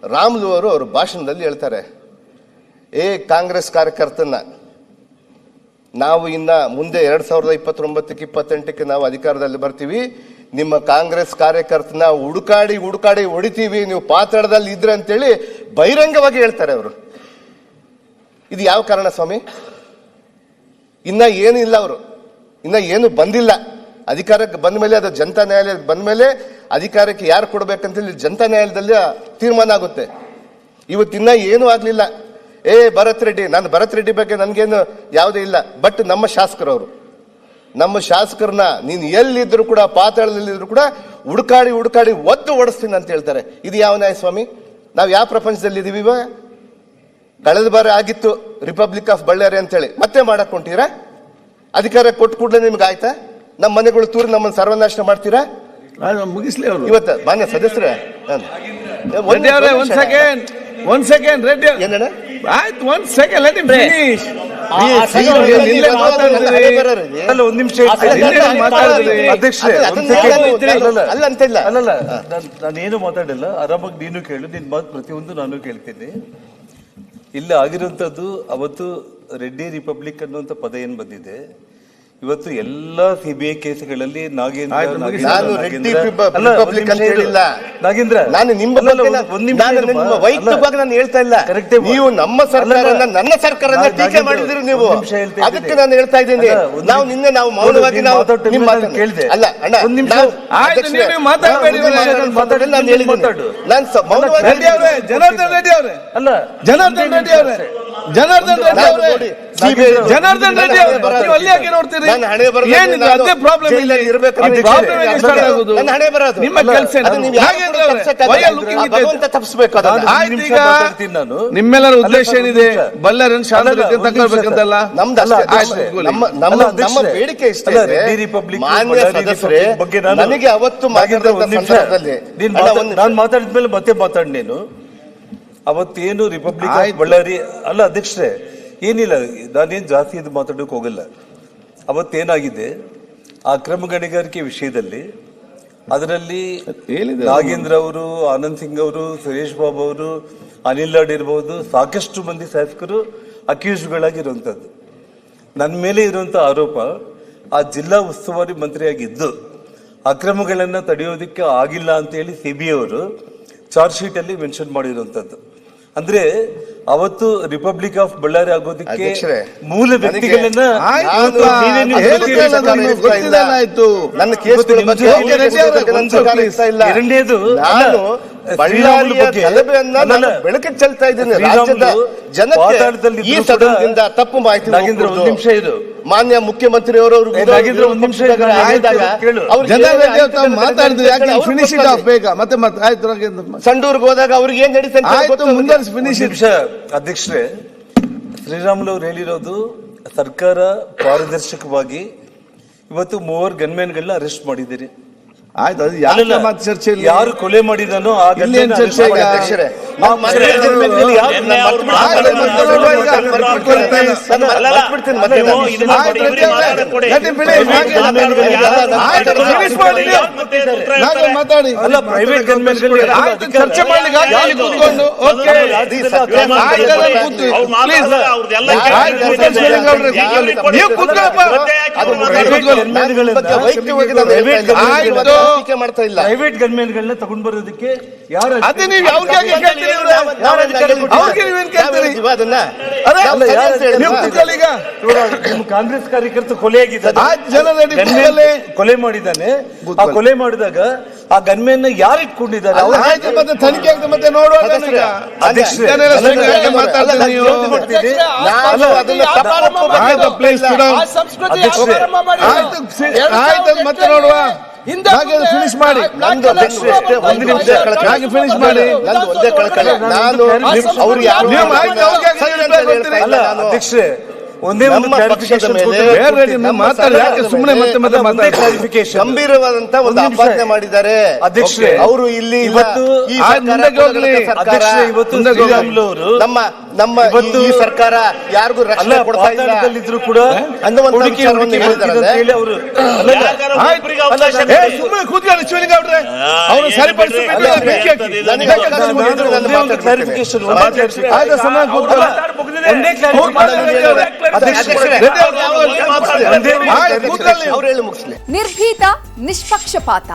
ರಾಮುಲು ಅವರು ಅವ್ರ ಭಾಷಣದಲ್ಲಿ ಹೇಳ್ತಾರೆ, ಕಾಂಗ್ರೆಸ್ ಕಾರ್ಯಕರ್ತನ ನಾವು ಇನ್ನ ಮುಂದೆ 2029ಕ್ಕೆ 28ಕ್ಕೆ ನಾವು ಅಧಿಕಾರದಲ್ಲಿ ಬರ್ತೀವಿ, ನಿಮ್ಮ ಕಾಂಗ್ರೆಸ್ ಕಾರ್ಯಕರ್ತನ ಹುಡುಕಾಡಿ ಹೊಡಿತೀವಿ, ನೀವು ಪಾತಾಳದಲ್ಲಿ ಇದ್ರೆ ಅಂತೇಳಿ ಬಹಿರಂಗವಾಗಿ ಹೇಳ್ತಾರೆ ಅವರು. ಇದು ಯಾವ ಕಾರಣ ಸ್ವಾಮಿ? ಇನ್ನ ಏನಿಲ್ಲ, ಅವರು ಇನ್ನ ಏನು ಬಂದಿಲ್ಲ. ಅಧಿಕಾರಕ್ಕೆ ಬಂದ ಮೇಲೆ, ಅದು ಜನತಾ ನ್ಯಾಯಾಲಯಕ್ಕೆ ಬಂದ ಮೇಲೆ ಅಧಿಕಾರಕ್ಕೆ ಯಾರು ಕೊಡ್ಬೇಕಂತೇಳಿ ಜನತಾ ನ್ಯಾಯಾಲಯದಲ್ಲಿ ತೀರ್ಮಾನ ಆಗುತ್ತೆ. ಇವತ್ತಿನ್ನ ಏನೂ ಆಗ್ಲಿಲ್ಲ. ಭರತ್ ರೆಡ್ಡಿ, ನಾನು ಭರತ್ ರೆಡ್ಡಿ ಬಗ್ಗೆ ನನ್ಗೇನು ಯಾವುದೇ ಇಲ್ಲ, ಬಟ್ ನಮ್ಮ ಶಾಸಕರವರು, ನಮ್ಮ ಶಾಸಕರನ್ನ ನೀನು ಎಲ್ಲಿದ್ರು ಕೂಡ, ಪಾತಾಳದಲ್ಲಿದ್ರು ಕೂಡ ಹುಡುಕಾಡಿ ಒದ್ದು ಓಡಿಸ್ತೀನಿ ಅಂತ ಹೇಳ್ತಾರೆ. ಇದು ಯಾವ ನ್ಯಾಯ ಸ್ವಾಮಿ? ನಾವು ಯಾವ ಪ್ರಪಂಚದಲ್ಲಿ ಇದೀವಿ? ಇವಾಗ ಕಳೆದ ಬಾರಿ ಆಗಿತ್ತು ರಿಪಬ್ಲಿಕ್ ಆಫ್ ಬಳ್ಳಾರಿ ಅಂತೇಳಿ, ಮತ್ತೆ ಮಾಡಕ್ ಹೊಂಟೀರಾ? ಅಧಿಕಾರ ಕೊಟ್ಟು ಕೂಡಲೇ ನಿಮ್ಗೆ ಆಯ್ತಾ? ನಮ್ಮ ಮನೆಗಳು ತೂರಿ ನಮ್ಮನ್ನು ಸರ್ವನಾಶ ಮಾಡ್ತೀರಾ? ಮುಗಿಸ್ಲಿ ಅವರು. ಇವತ್ತು ಮಾನ್ಯ ಸದಸ್ಯರೇ, ಒಂದ್ ಸೆಕೆಂಡ್ ರೆಡ್ಡಿ ಏನಣ್ಣ, ಆಯ್ತು, ಒಂದ್ ಸೆಕೆಂಡ್ ಲೆಟ್ ಹಿಮ್ ಫಿನಿಶ್. ಒಂದ್ ನಿಮಿಷ ಅಲ್ಲ ಅಂತ ಇಲ್ಲ, ನಾನೇನು ಮಾತಾಡಿಲ್ಲ. ಆರಾಮಾಗಿ ನೀನು ಕೇಳು, ನಿನ್ ಮಾತು ಪ್ರತಿಯೊಂದು ನಾನು ಕೇಳ್ತೀನಿ. ಇಲ್ಲ ಆಗಿರುವಂತದ್ದು ಅವತ್ತು ರೆಡ್ಡಿ ರಿಪಬ್ಲಿಕ್ ಅನ್ನುವಂತ ಪದ ಏನ್ ಬಂದಿದೆ, ಇವತ್ತು ಎಲ್ಲಾ ಸಿಬಿಐ ಕೇಸ್ಗಳಲ್ಲಿ ನಾಗೇಂದ್ರ ನಾನು ನಿಮ್ಮ ವೈಯಕ್ತಿಕವಾಗಿ ನಾನು ಹೇಳ್ತಾ ಇಲ್ಲ. ನೀವು ನಮ್ಮ ಸರ್ಕಾರನ, ನನ್ನ ಸರ್ಕಾರನ ಟೀಕೆ ಮಾಡಿದ್ರಿ ನೀವು, ಅದಕ್ಕೆ ನಾನು ಹೇಳ್ತಾ ಇದ್ದೀನಿ. ನಾವು ನಿನ್ನೆ ನಾವು ಮೌನವಾಗಿ ನಾವು ಕೇಳಿದೆ. ಅಲ್ಲ ಅಣ್ಣ, ನಾನು ಹೇಳಿದ್ದೀನಿ, ನಾನು ಮೌನವಾಗಿ. ಜನಾರ್ದನ್ ರೆಡ್ಡಿ ಅವರೇ, ಅಲ್ಲ ಜನಾರ್ದನ್ ರೆಡ್ಡಿ ಅವರೇ, ಜನಾರ್ದನ್ ರೆಡ್ಡಿ ಅವರೇ, ಜನಾರ್ದನ್ ರೆಡ್ಡಿ ಅವರೇ, ನೀವು ಅಲ್ಲಿ ಯಾಕೆ ನೋಡ್ತೀರಿ? ಏನಿಲ್ಲ, ಅದೇ ಪ್ರಾಬ್ಲಮ್ ಇಲ್ಲ. ನಿಮ್ಮ ಕೆಲಸ ನಿಮ್ಮೆಲ್ಲರ ಉದ್ದೇಶ ಏನಿದೆ? ಬಳ್ಳಾರಿಯನ್ನು ಶಾಂತಿ ತಗೊಳ್ಬೇಕಂತಲ್ಲ ನಮ್ಮ ಬೇಡಿಕೆ ಇಷ್ಟ. ಮಾನ್ಯ ಸದಸ್ಯರೇ, ನನಗೆ ಅವತ್ತು ನಾನು ಮಾತಾಡಿದ್ಮೇಲೆ ಮತ್ತೆ ಮಾತಾಡಿ. ನೀನು ಅವತ್ತೇನು ರಿಪಬ್ಲಿಕ್ ಆಫ್ ಬಳ್ಳಾರಿ ಅಲ್ಲ ಅಧ್ಯಕ್ಷರೇ, ಏನಿಲ್ಲ, ನಾನೇನು ಜಾಸ್ತಿ ಇದು ಮಾತಾಡೋಕೆ ಹೋಗಲ್ಲ. ಅವತ್ತೇನಾಗಿದೆ ಆ ಅಕ್ರಮ ಗಣಿಗಾರಿಕೆ ವಿಷಯದಲ್ಲಿ, ಅದರಲ್ಲಿ ನಾಗೇಂದ್ರ ಅವರು, ಆನಂದ್ ಸಿಂಗ್ ಅವರು, ಸುರೇಶ್ ಬಾಬು ಅವರು, ಅನಿಲ್ ಲಾಡ್ ಇರಬಹುದು, ಸಾಕಷ್ಟು ಮಂದಿ ಶಾಸಕರು ಅಕ್ಯೂಸ್ಗಳಾಗಿರುವಂತದ್ದು. ನನ್ನ ಮೇಲೆ ಇರುವಂತ ಆರೋಪ, ಆ ಜಿಲ್ಲಾ ಉಸ್ತುವಾರಿ ಮಂತ್ರಿಯಾಗಿದ್ದು ಅಕ್ರಮಗಳನ್ನ ತಡೆಯೋದಕ್ಕೆ ಆಗಿಲ್ಲ ಅಂತ ಹೇಳಿ ಸಿಬಿಐ ಅವರು ಚಾರ್ಜ್ ಶೀಟ್ ಅಲ್ಲಿ ಮೆನ್ಷನ್ ಮಾಡಿರುವಂತದ್ದು. ಅಂದ್ರೆ ಅವತ್ತು ರಿಪಬ್ಲಿಕ್ ಆಫ್ ಬಳ್ಳಾರಿ ಆಗೋದಕ್ಕೆ ಮೂಲ ವ್ಯಕ್ತಿಗಳನ್ನ ಎರಡನೇದು ಬೆಳಕಿಗೆ ಚೆಲ್ತಾ ಇದ್ದೀನಿ. ರಾಜ್ಯದ ಜನತೆ ಈ ಸದನದಿಂದ ತಪ್ಪು ಮಾಹಿತಿ. ನಾಗೇಂದ್ರ, ಒಂದು ನಿಮಿಷ ಇದು. ಮಾನ್ಯ ಮುಖ್ಯಮಂತ್ರಿ ಅವರು ನಾಗೇಂದ್ರ, ಒಂದು ನಿಮಿಷ ಸಂಡೂರ್ಗೆ ಹೋದಾಗ ಅವ್ರಿಗೆ ಏನ್ ನಡೀತದೆ? ಅಧ್ಯಕ್ಷರೇ, ಶ್ರೀರಾಮುಲು ಅವರು ಹೇಳಿರೋದು ಸರ್ಕಾರ ಪಾರದರ್ಶಕವಾಗಿ ಇವತ್ತು 3 ಗನ್ಮ್ಯಾನ್ಗಳನ್ನ ಅರೆಸ್ಟ್ ಮಾಡಿದ್ದೀರಿ. ಆಯ್ತು, ಅದು ಯಾವ ಚರ್ಚೆ ಇಲ್ಲ. ಯಾರು ಕೊಲೆ ಮಾಡಿದಾನೋ ಆ ಚರ್ಚೆ ಮಾತಾಡಿ. ಅಲ್ಲ, ಪ್ರೈವೇಟ್ ಗನ್ಮ್ಯಾನ್ಗಳು ಚರ್ಚೆ ಮಾಡ್ಲಿಕ್ಕೆ ಮಾಡ್ತಾ ಇಲ್ಲ. ಪ್ರೈವೇಟ್ ಗನ್ಮ್ಯಾನ್ಗಳನ್ನ ತಗೊಂಡ್ ಬರೋದಕ್ಕೆ ಯಾರು ಕಾಂಗ್ರೆಸ್ ಕಾರ್ಯಕರ್ತ ಕೊಲೆ ಮಾಡಿದ್ದಾನೆ. ಆ ಕೊಲೆ ಮಾಡಿದಾಗ ಆ ಗನ್ಮ್ಯಾನ್ ಯಾರು ಇಟ್ಕೊಂಡಿದ್ದಾರೆ? ಮತ್ತೆ ತನಿಖೆ ಆಗ್ತದೆ, ಮತ್ತೆ ನೋಡುವ. ಮತ್ತೆ ನೋಡುವ. ಫಿನಿಶ್ ಮಾಡಿ, ಒಂದು ನಿಮಿಷ ಫಿನಿಶ್ ಮಾಡಿ. ಅಧ್ಯಕ್ಷರೇ, ಒಂದೇ ಒಂದು ನಮ್ಮ ಪಕ್ಷದ clarification ಮೇಲೆ ಕೊಟ್ಟು ಬೇರೆ ನಿಮ್ಮ ನಮ್ಮ ಮಾತಾಡಿ, ಯಾಕೆ ಸರ್ಕಾರದ ಸುಮ್ಮನೆ ಮೇಲೆ ಮತ್ತೆ ಒಂದೇ clarification. ಗಂಭೀರವಾದಂತ ಒಂದು ಒಂದು ನಿಮಿಷ. ಆಪಾದನೆ ಮಾಡಿದ್ದಾರೆ ಅಧ್ಯಕ್ಷರೇ, ಅವರು ಇಲ್ಲಿ ಇಲ್ಲ. ಇವತ್ತು ಈ ಆ ಸರ್ಕಾರ ಮುಂದಕ್ಕೆ ಹೋಗ್ಲಿ. ಸರ್ಕಾರ. ಅಧ್ಯಕ್ಷರೇ, ಇವತ್ತು ಮುಂದೆ ಹೋಗ್ಲಿ. ಶ್ರೀರಾಮುಲು ಅವರು ನಮ್ಮ ಇವತ್ತು ಈ ಸರ್ಕಾರ ಯಾರಿಗೂ ಅಲ್ಲ ರಕ್ಷಣೆ ಕೊಡ್ತಾ ಇಲ್ಲ ಪಾತಾಳದಲ್ಲಿದ್ರು ಕೂಡ ಅನ್ನುವಂಥ ಹುಡುಕಿ ವಿಚಾರವನ್ನು ಹೇಳಿದ್ದಾರೆ. ಅಂತ ಹೇಳಿ ಅವರು ಸುಮ್ಮನೆ ಕೂತ್ಕೊಳ್ಳಿ ಶಿವಲಿಂಗ ಅವ್ರೆ, ಅವ್ರು ಸರಿಪಡಿಸಿ ಅಲ್ಲ, ಬೆಂಕಿ ಹಾಕಿ. ನನಗೆ ಅವಕಾಶ ಕೊಟ್ಟಿದ್ರೆ ನಾನು ಮಾತಾಡ್ತೀನಿ. ಕ್ಲಾರಿಫಿಕೇಶನ್ ಆಯ್ತು, ಸಮಯ ಕೂತ್ಕೊಳ್ಳಿ. ಒಂದೇ ಅವ್ರು ಮಾತಾಡಿ, ಅಧ್ಯಕ್ಷರೇ, ರೆಡ್ಡಿ ಅವ್ರು ಆಯ್ತು, ಕೂತ್ಕೊಳ್ಳಿ. ಅವ್ರು ಹೇಳಿ ಮುಗಿಸ್ಲಿ. ನಿರ್ಭೀತ, ನಿಷ್ಪಕ್ಷಪಾತ,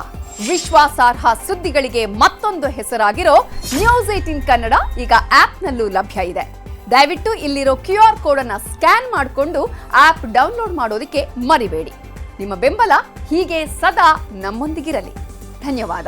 ವಿಶ್ವಾಸಾರ್ಹ ಸುದ್ದಿಗಳಿಗೆ ಮತ್ತೊಂದು ಹೆಸರಾಗಿರೋ ನ್ಯೂಸ್ 18 ಕನ್ನಡ ಈಗ ಆಪ್ನಲ್ಲೂ ಲಭ್ಯ ಇದೆ. ದಯವಿಟ್ಟು ಇಲ್ಲಿರೋ QR ಕೋಡ್ ಅನ್ನ ಸ್ಕ್ಯಾನ್ ಮಾಡಿಕೊಂಡು ಆಪ್ ಡೌನ್ಲೋಡ್ ಮಾಡೋದಕ್ಕೆ ಮರಿಬೇಡಿ. ನಿಮ್ಮ ಬೆಂಬಲ ಹೀಗೆ ಸದಾ ನಮ್ಮೊಂದಿಗಿರಲಿ. ಧನ್ಯವಾದ.